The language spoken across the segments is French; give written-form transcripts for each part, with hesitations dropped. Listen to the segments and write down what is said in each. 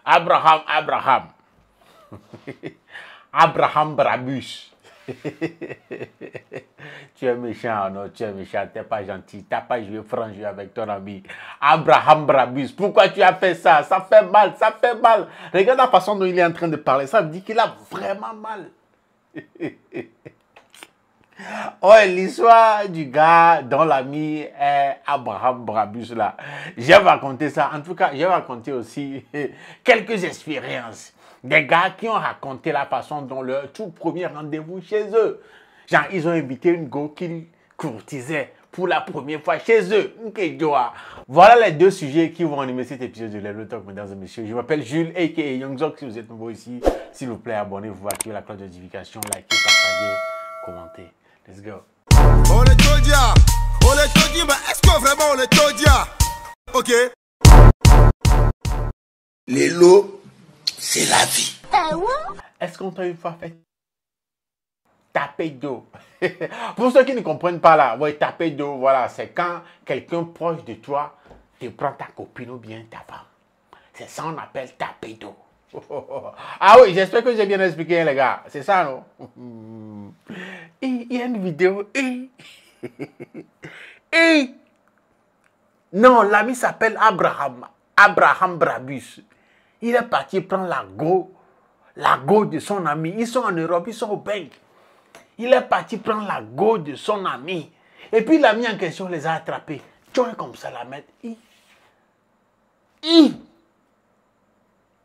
Abraham, Abraham. Abraham Brabus. Tu es méchant, non, tu es méchant, tu n'es pas gentil, tu n'as pas joué franc jeu avec ton ami. Abraham Brabus, pourquoi tu as fait ça? Ça fait mal, ça fait mal. Regarde la façon dont il est en train de parler, ça me dit qu'il a vraiment mal. Ouais, l'histoire du gars dont l'ami est Abraham Brabus là. Je vais raconter ça. En tout cas, je vais raconter aussi quelques expériences. Des gars qui ont raconté la façon dont leur tout premier rendez-vous chez eux. Genre, ils ont invité une go qu'ils courtisaient pour la première fois chez eux. Voilà les deux sujets qui vont animer cet épisode de Lelo Talk, mesdames et messieurs. Je m'appelle Jules, a.k.a. Youngzok. Si vous êtes nouveau ici, s'il vous plaît, abonnez-vous, activez la cloche de notification, likez, partagez, commentez. Let's go. On est Todia, mais est-ce que vraiment on est Todia? Ok. Les lots, c'est la vie. Est-ce qu'on t'a une fois fait taper d'eau? Pour ceux qui ne comprennent pas là, ouais, taper d'eau, voilà, c'est quand quelqu'un proche de toi te prend ta copine ou bien ta femme. C'est ça qu'on appelle taper d'eau. Ah oui, j'espère que j'ai bien expliqué, les gars. C'est ça, non? Il y a une vidéo. Non, l'ami s'appelle Abraham. Abraham Brabus. Il est parti prendre la go de son ami. Ils sont en Europe, ils sont au bank. Il est parti prendre la go de son ami. Et puis l'ami en question les a attrapés. Tu vois comme ça la mettre.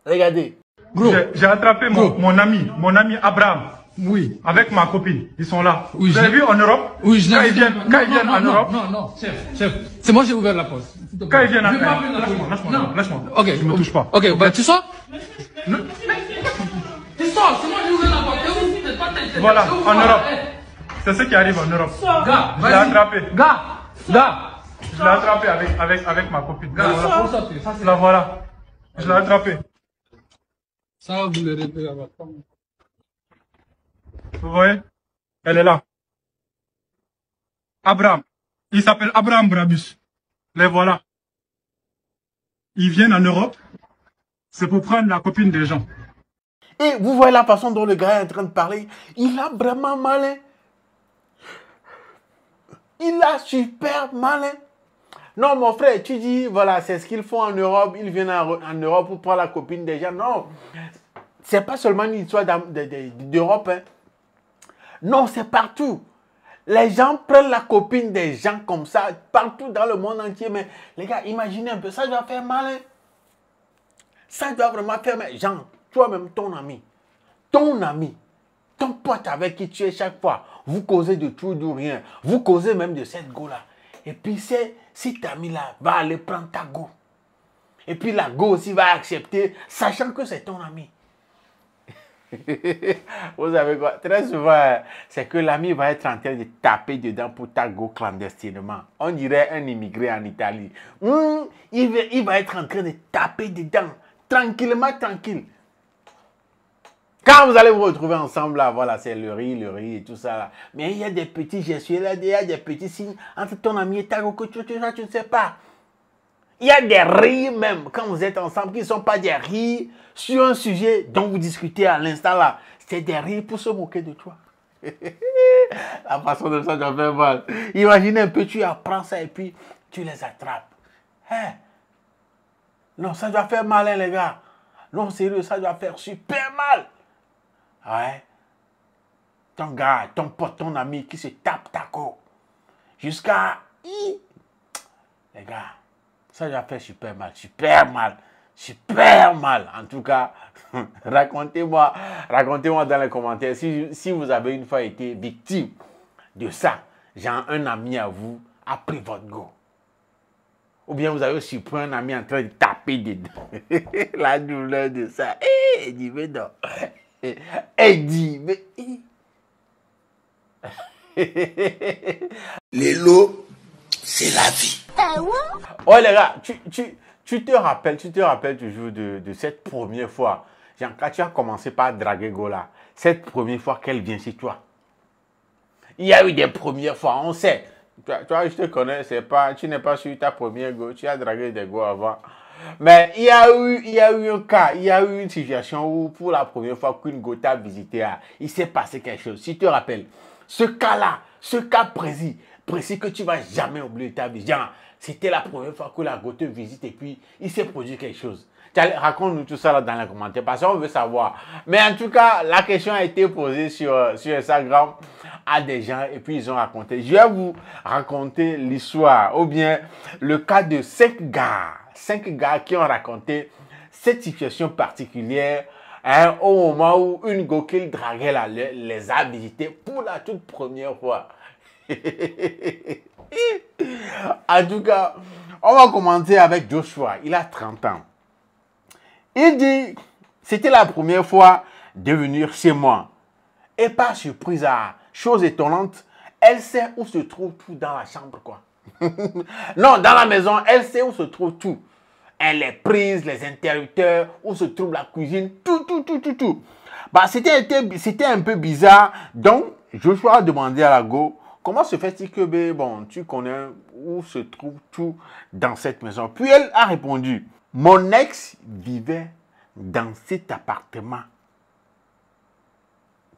Regardez. J'ai attrapé mon ami Abraham. Oui. Avec ma copine. Ils sont là. Oui, vous avez vu en Europe? Oui, je Quand ils viennent en Europe. Non, chef. C'est moi qui ai ouvert la porte. Quand ils viennent en Europe. Lâche-moi. Ok. Je me touche pas. Ok, bah tu sors? Non. Tu sors, c'est moi qui ai ouvert la porte. Voilà, en Europe. C'est ce qui arrive en Europe. Gars, Je l'ai attrapé. Gars. Je l'ai attrapé avec ma copine. La voilà. Je l'ai attrapé. Ça, vous le répétez à votre femme. Vous voyez? Elle est là. Abraham. Il s'appelle Abraham Brabus. Les voilà. Ils viennent en Europe. C'est pour prendre la copine des gens. Et vous voyez la façon dont le gars est en train de parler. Il a vraiment malin. Il a super malin. Non, mon frère, tu dis, voilà, c'est ce qu'ils font en Europe. Ils viennent en Europe pour prendre la copine des gens. Non, c'est pas seulement une histoire d'Europe. Hein. Non, c'est partout. Les gens prennent la copine des gens comme ça, partout dans le monde entier. Mais les gars, imaginez un peu, ça doit faire mal. Hein. Ça doit vraiment faire mal. Jean, toi-même, ton ami, ton pote avec qui tu es chaque fois, vous causez de tout, de rien. Vous causez même de cette go-là. Et puis, cet ami-là va aller prendre ta go. Et puis, la go aussi va accepter, sachant que c'est ton ami. Vous savez quoi? Très souvent, c'est que l'ami va être en train de taper dedans pour ta go clandestinement. On dirait un immigré en Italie. Il va être en train de taper dedans, tranquillement, tranquille. Quand vous allez vous retrouver ensemble, là, voilà, c'est le riz et tout ça. Là. Mais il y a des petits gestes, il y a des petits signes entre ton ami et ta go que tu ne sais pas. Il y a des rires même, quand vous êtes ensemble, qui ne sont pas des rires sur un sujet dont vous discutez à l'instant là. C'est des rires pour se moquer de toi. La façon dont ça doit faire mal. Imaginez un peu, tu apprends ça et puis tu les attrapes. Hein? Non, ça doit faire mal, hein, les gars. Non, sérieux, ça doit faire super mal. Ouais. Ton gars, ton pote, ton ami qui se tape ta go. Jusqu'à... Les gars. Ça doit faire super mal, super mal. En tout cas, racontez-moi dans les commentaires si vous avez une fois été victime de ça. Genre un ami à vous a pris votre go. Ou bien vous avez surpris un ami en train de taper dedans. La douleur de ça. Eh, dis, mais non. Eh, dis, mais... Les lots, c'est la vie. Oh les gars, tu te rappelles toujours de cette première fois, genre quand tu as commencé par draguer Gola, cette première fois qu'elle vient chez toi. Il y a eu des premières fois, on sait. Toi, je te connais, tu n'es pas sur ta première go, tu as dragué des go avant. Mais il y a eu un cas, il y a eu une situation où pour la première fois qu'une go t'a visité, il s'est passé quelque chose. Si tu te rappelles, ce cas-là, ce cas précis que tu vas jamais oublier ta vie. C'était la première fois que la go te visite et puis il s'est produit quelque chose. Raconte-nous tout ça là dans les commentaires parce qu'on veut savoir. Mais en tout cas, la question a été posée sur Instagram à des gens et puis ils ont raconté. Je vais vous raconter l'histoire ou bien le cas de 5 gars qui ont raconté cette situation particulière au moment où une go qu'ils draguaient là, les a visités pour la toute première fois. En tout cas, on va commencer avec Joshua. Il a 30 ans. Il dit, c'était la première fois de venir chez moi. Et par surprise, chose étonnante, elle sait où se trouve tout dans la chambre, quoi. Non, dans la maison, elle sait où se trouve tout. Elle les prises, les interrupteurs, où se trouve la cuisine, tout. Bah, c'était un peu bizarre. Donc, Joshua a demandé à la go, comment se fait-il que, bon, tu connais où se trouve tout dans cette maison? Puis elle a répondu, mon ex vivait dans cet appartement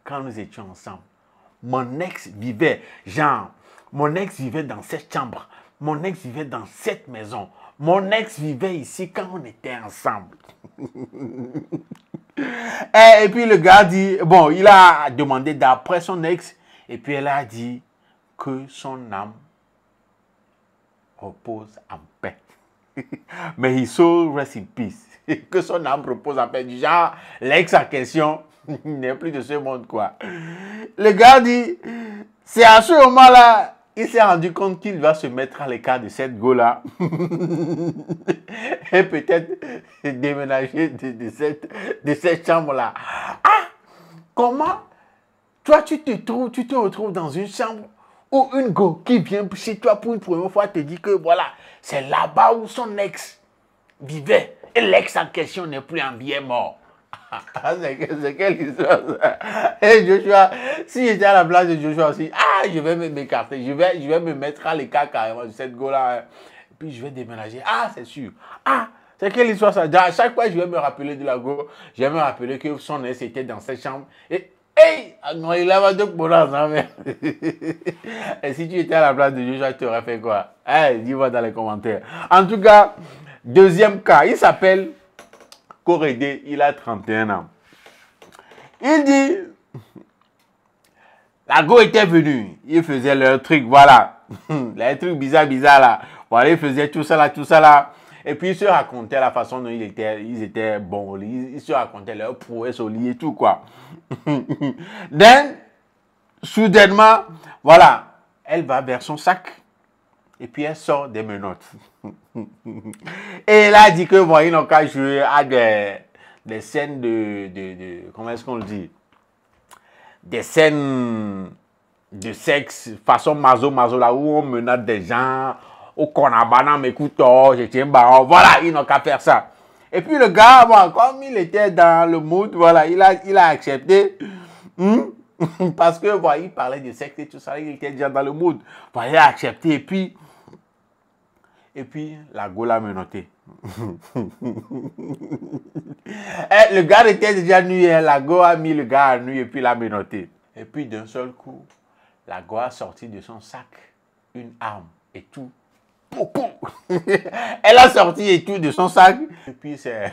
quand nous étions ensemble. Mon ex vivait, mon ex vivait dans cette chambre. Mon ex vivait dans cette maison. Mon ex vivait ici quand on était ensemble. Et puis le gars dit, bon, il a demandé d'après son ex. Et puis elle a dit que son âme repose en paix. Mais his soul rest in peace. Que son âme repose en paix. Du genre, l'ex en question n'est plus de ce monde, quoi. Le gars dit, c'est à ce moment-là, il s'est rendu compte qu'il va se mettre à l'écart de cette go-là. Et peut-être déménager de cette chambre-là. Ah, comment toi, tu te retrouves dans une chambre où une go qui vient chez toi pour une première fois te dit que voilà, c'est là-bas où son ex vivait. Et l'ex en question n'est plus en bien mort. C'est quelle histoire ça? Et Joshua, si j'étais à la place de Joshua aussi, je vais m'écarter. Je vais me mettre à l'écart carrément de cette go-là. Et puis je vais déménager. C'est sûr. C'est quelle histoire ça? À chaque fois, je vais me rappeler de la go. Je vais me rappeler que son ex était dans cette chambre. Et non, il avait deux bonheurs ensemble. Et si tu étais à la place de Joshua, tu aurais fait quoi? Dis-moi dans les commentaires. En tout cas, deuxième cas, il s'appelle Corédé, il a 31 ans. Il dit, la go était venue, il faisait leur truc, voilà. Les trucs bizarres là. Voilà, il faisait tout ça là. Et puis, ils se racontaient la façon dont ils étaient bons. Ils se racontaient leur prouesse au lit et tout, quoi. Then, soudainement, voilà, elle va vers son sac. Et puis, elle sort des menottes. Et elle a dit que, bon, ils n'ont qu'à jouer à des scènes comment est-ce qu'on le dit? Des scènes de sexe, façon mazo, là, où on menace des gens. Au Konabana, m'écoute, je tiens baron. Voilà, ils n'ont qu'à faire ça. Et puis le gars, bon, comme il était dans le mood, voilà, il a accepté. Parce que, bon, il parlait de sexe et tout ça, il était déjà dans le mood. Bon, il a accepté et puis la go l'a menotté. Le gars était déjà nu, la go a mis le gars à nu et puis l'a menotté. Et puis d'un seul coup, la go a sorti de son sac une arme et tout. Elle a sorti et tout de son sac. Et puis c'est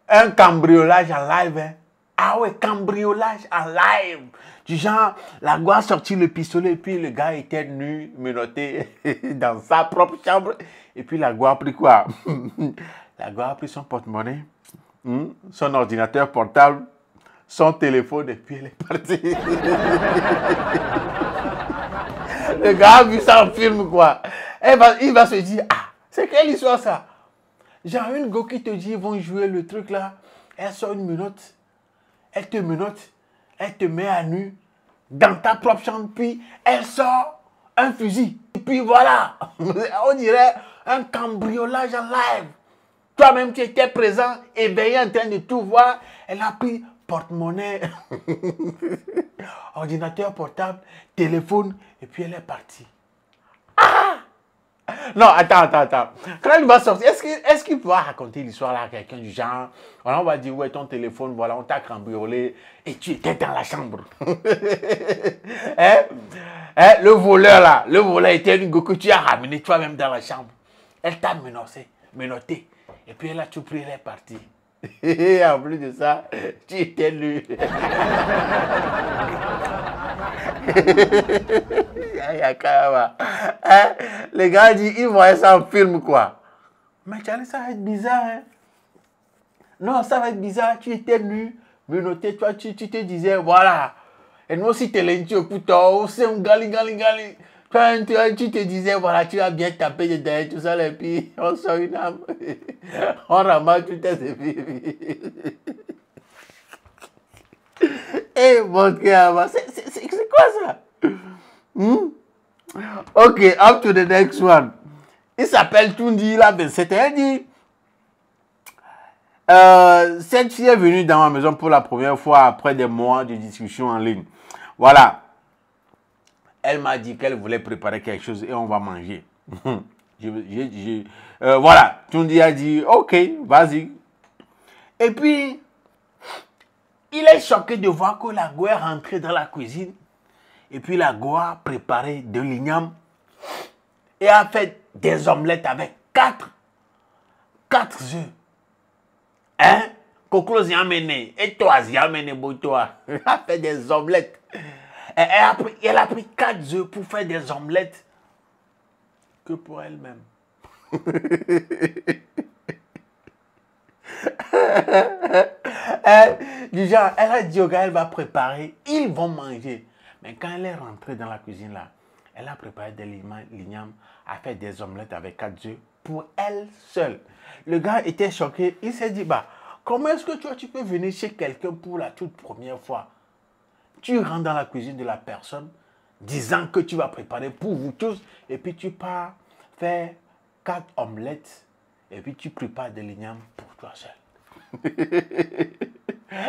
un cambriolage en live. Hein. Ah ouais, cambriolage en live. Du genre, la go a sorti le pistolet et puis le gars était nu, menotté dans sa propre chambre. Et puis la go a pris quoi? La go a pris son porte-monnaie, son ordinateur portable, son téléphone et puis elle est partie. Le gars a vu ça en film, quoi. Il va se dire, c'est quelle histoire ça? Genre une go qui te dit, ils vont jouer le truc là. Elle sort une menotte. Elle te menotte. Elle te met à nu dans ta propre chambre. Puis elle sort un fusil. Et puis voilà. On dirait un cambriolage en live. Toi-même, tu étais présent, éveillé en train de tout voir. Elle a pris porte-monnaie, ordinateur portable, téléphone, et puis elle est partie. Non, attends. Quand il va sortir, est-ce qu'il pourra raconter l'histoire là à quelqu'un du genre, voilà, on va dire, ouais, ton téléphone, voilà, on t'a cambriolé et tu étais dans la chambre. Le voleur était une go que tu as ramené toi-même dans la chambre. Elle t'a menotté. Et puis elle a tout pris, elle est partie. Et en plus de ça, tu étais nu. Les gars disent, ils voyaient ça en film, quoi. Mais Charlie, ça va être bizarre, hein. Non, ça va être bizarre. Tu étais nu, menotté, toi, tu te disais, voilà. Et nous aussi, tu es lenti au couteau, c'est un gali. Toi, tu te disais, voilà, tu as bien tapé dedans, tout ça, et puis on sort une âme. On ramasse tout tes filles. Eh, mon gars, c'est quoi ça? Ok, up to the next one. Il s'appelle Tundi, il a 27 ans. Il dit, cette fille est venue dans ma maison pour la première fois après des mois de discussion en ligne. Voilà. Elle m'a dit qu'elle voulait préparer quelque chose et on va manger. Voilà. Tundi a dit, ok, vas-y. Et puis, il est choqué de voir que la go est rentrée dans la cuisine. Et puis la go a préparé de l'igname et a fait des omelettes avec 4 œufs. Hein? Coco y a mené. Et toi, y a mené toi. Elle a fait des omelettes. Elle a pris 4 œufs pour faire des omelettes que pour elle-même. Du genre, elle a dit au gars, elle va préparer, ils vont manger. Mais quand elle est rentrée dans la cuisine là, elle a préparé des lignames, a fait des omelettes avec 4 œufs pour elle seule. Le gars était choqué, il s'est dit, bah, comment est-ce que toi tu peux venir chez quelqu'un pour la toute première fois? Tu rentres dans la cuisine de la personne, disant que tu vas préparer pour vous tous, et puis tu pars faire 4 omelettes, et puis tu prépares des lignames pour toi seul.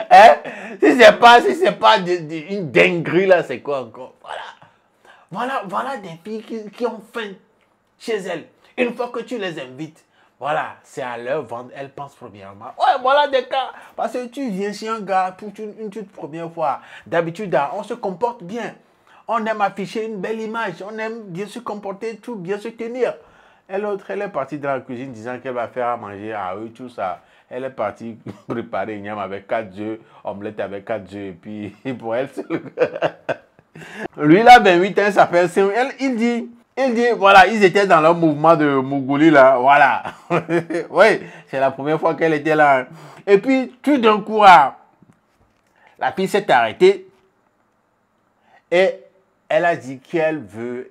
Hein? Si c'est pas une dinguerie là, c'est quoi encore? Voilà des filles qui ont faim chez elles. Une fois que tu les invites, voilà, c'est à leur vendre, elles pensent premièrement. Ouais, voilà des cas. Parce que tu viens chez un gars pour une toute première fois. D'habitude, on se comporte bien. On aime afficher une belle image. On aime bien se comporter, tout bien se tenir. Et l'autre, elle est partie dans la cuisine disant qu'elle va faire à manger à eux, tout ça. Elle est partie préparer une yam avec 4 œufs, omelette avec 4 œufs, et puis pour elle, c'est le... Lui, il a 28 ans, ça fait... Il dit, voilà, ils étaient dans leur mouvement de Mougouli, là, voilà. Oui, c'est la première fois qu'elle était là. Et puis, tout d'un coup, la fille s'est arrêtée et elle a dit qu'elle veut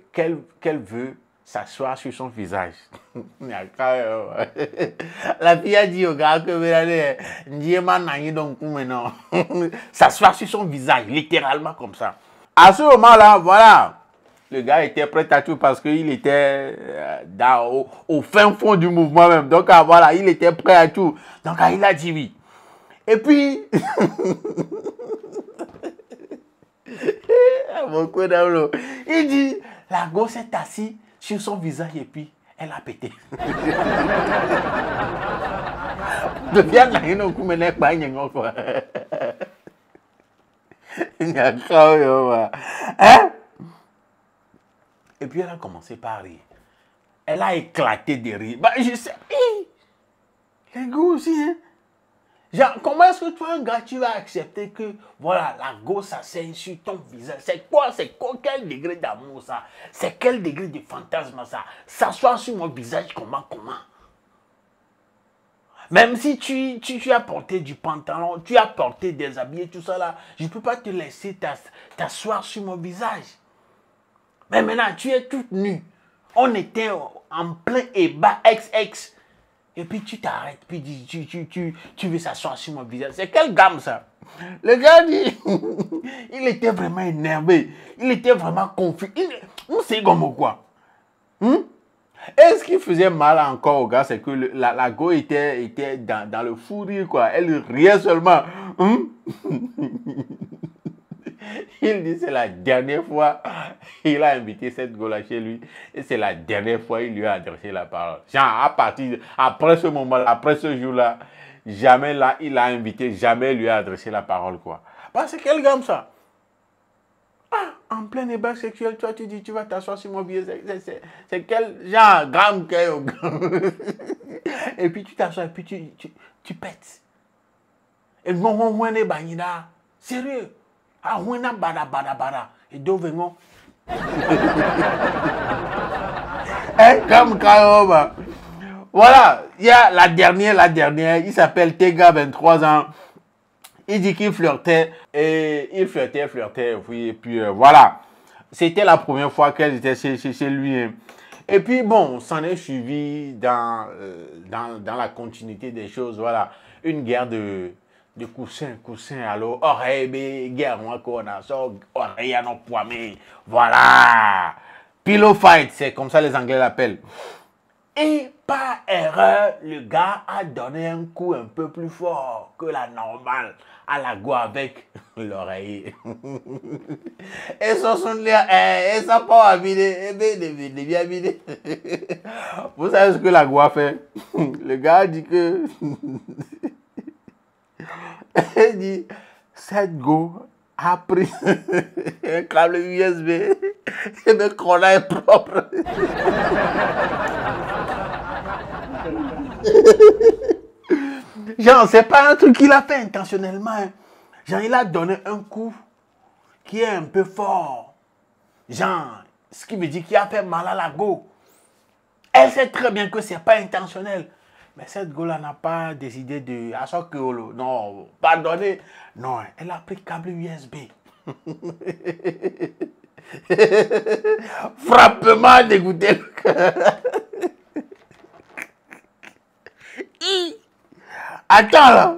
s'asseoir sur son visage. La fille a dit au gars que s'asseoir sur son visage, littéralement comme ça. À ce moment-là, voilà, le gars était prêt à tout parce qu'il était au fin fond du mouvement même. Donc voilà, il était prêt à tout. Donc il a dit oui. Et puis, il dit, la gosse est assise sur son visage et puis elle a pété. Hein? Et puis elle a commencé par rire. Elle a éclaté de rire. Bah, je sais, les gars aussi, hein? Genre, comment est-ce que toi, un gars, tu vas accepter que, voilà, la gosse s'asseye sur ton visage? C'est quoi? Quel degré d'amour ça? C'est quel degré de fantasme ça? S'asseoir sur mon visage, comment? Même si tu as porté du pantalon, tu as porté des habits et tout ça là, je ne peux pas te laisser t'asseoir sur mon visage. Mais maintenant, tu es toute nue. On était en plein ébat XX. Et puis tu t'arrêtes, puis tu veux s'asseoir sur mon visage. C'est quelle gamme ça? Le gars dit, il était vraiment énervé. Il était vraiment confus. On sait comme quoi. Et ce qui faisait mal encore au gars, c'est que la go était dans le fou rire, quoi. Elle riait seulement. Il dit c'est la dernière fois il a invité cette go-là chez lui et c'est la dernière fois il lui a adressé la parole. Genre, après ce moment-là, après ce jour-là, jamais là, il a invité, jamais lui a adressé la parole, quoi. Parce que quel gamme ça? Ah, en plein débat sexuel, toi tu dis tu vas t'asseoir sur mon billet, c'est quel genre gramme et puis tu t'assois et puis tu pètes. Et non, on est banida. Sérieux. Ah, on est bada. Et d'où venons? Comme Kaoba. Voilà, il y a la dernière, il s'appelle Tega, 23 ans. Il dit qu'il flirtait, et il flirtait, oui, et puis voilà. C'était la première fois qu'elle était chez lui. Et puis bon, on s'en est suivi dans la continuité des choses, voilà. Une guerre de coussins, alors, oreille, guerre, moi, qu'on a, oreille, non, poids, voilà. Pillow fight, c'est comme ça les Anglais l'appellent. Et par erreur, le gars a donné un coup un peu plus fort que la normale à la go avec l'oreiller. Et son sonnier, et ça pas aviné, et bien aviné. Vous savez ce que la go a fait? Le gars a dit que... Il dit, cette go a pris un câble USB et le chrono est propre. Genre, c'est pas un truc qu'il a fait intentionnellement. Hein. Genre, il a donné un coup qui est un peu fort. Genre, ce qui veut dire qu'il a fait mal à la go. Elle sait très bien que c'est pas intentionnel. Mais cette go-là n'a pas décidé de... Non, pardonnez. Non, elle a pris câble USB. Frappement dégoûté. Attends là.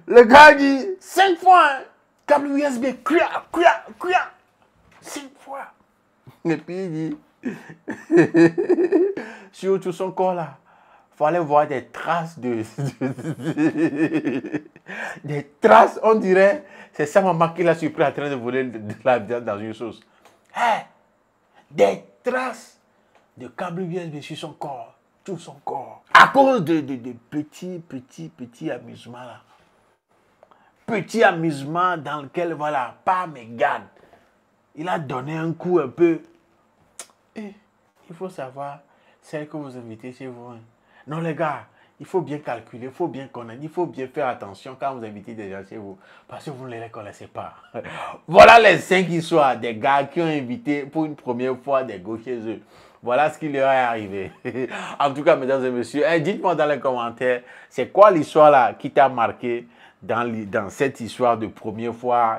Le gars dit 5 fois. Hein, câble USB. Cuia. 5 fois. Et puis il dit... Sur tout son corps là. Fallait voir des traces des traces, on dirait, c'est sa maman qui l'a surpris en train de voler de la viande dans une sauce. Hey, des traces de câble USB sur son corps, tout son corps. À cause de petits amusements là. Petit amusement dans lequel, voilà, pas Mégane. Il a donné un coup un peu. Et il faut savoir, celle que vous invitez chez vous. Hein. Non, les gars, il faut bien calculer, il faut bien connaître, il faut bien faire attention quand vous invitez des gens chez vous, parce que vous ne les connaissez pas. Voilà les 5 histoires des gars qui ont invité pour une première fois des gars chez eux. Voilà ce qui leur est arrivé. En tout cas, mesdames et messieurs, dites-moi dans les commentaires, c'est quoi l'histoire là qui t'a marqué dans cette histoire de première fois,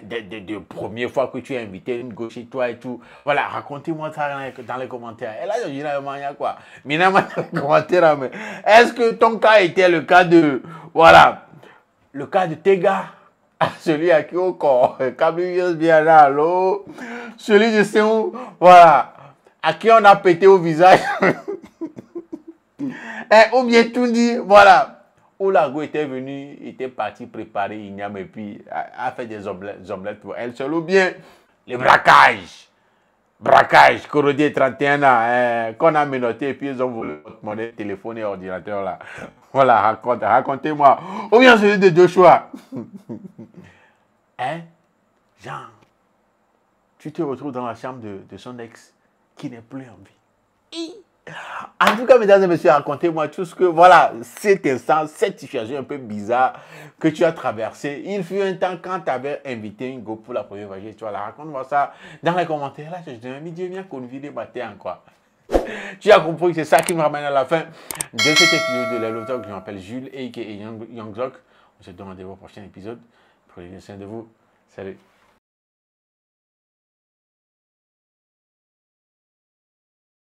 de première fois que tu as invité une go chez toi et tout. Voilà, racontez-moi ça dans les commentaires. Et là, généralement, il y a quoi? Finalement, dans les commentaires, est-ce que ton cas était le cas de... Voilà, le cas de tes gars? Celui à qui au corps, câble bien là, l'eau. Celui de Séou, voilà, à qui on a pété au visage. Ou bien tout dit, voilà. Où la go était venue, était parti préparer Ignam et puis a fait des omelettes pour elle seule. Ou bien le braquage. Braquage, Corodier 31 ans, qu'on a menotté et puis ils ont volé votre monnaie, téléphone et ordinateur là. Voilà, racontez-moi. Ou bien celui de deux choix. Hein? Jean, tu te retrouves dans la chambre de son ex qui n'est plus en vie. En tout cas, mesdames et messieurs, racontez-moi tout ce que, voilà, cet instant, cette situation un peu bizarre que tu as traversée. Il fut un temps quand tu avais invité une go pour la première fois, tu vois, raconte-moi ça dans les commentaires. Là, je te dis, Dieu vient qu'on vit matin quoi. Tu as compris que c'est ça qui me ramène à la fin de cette vidéo de Lelo Talk. Je m'appelle Jules et Young Zoc. On se donne rendez-vous au prochain épisode. Prenez soin de vous. Salut.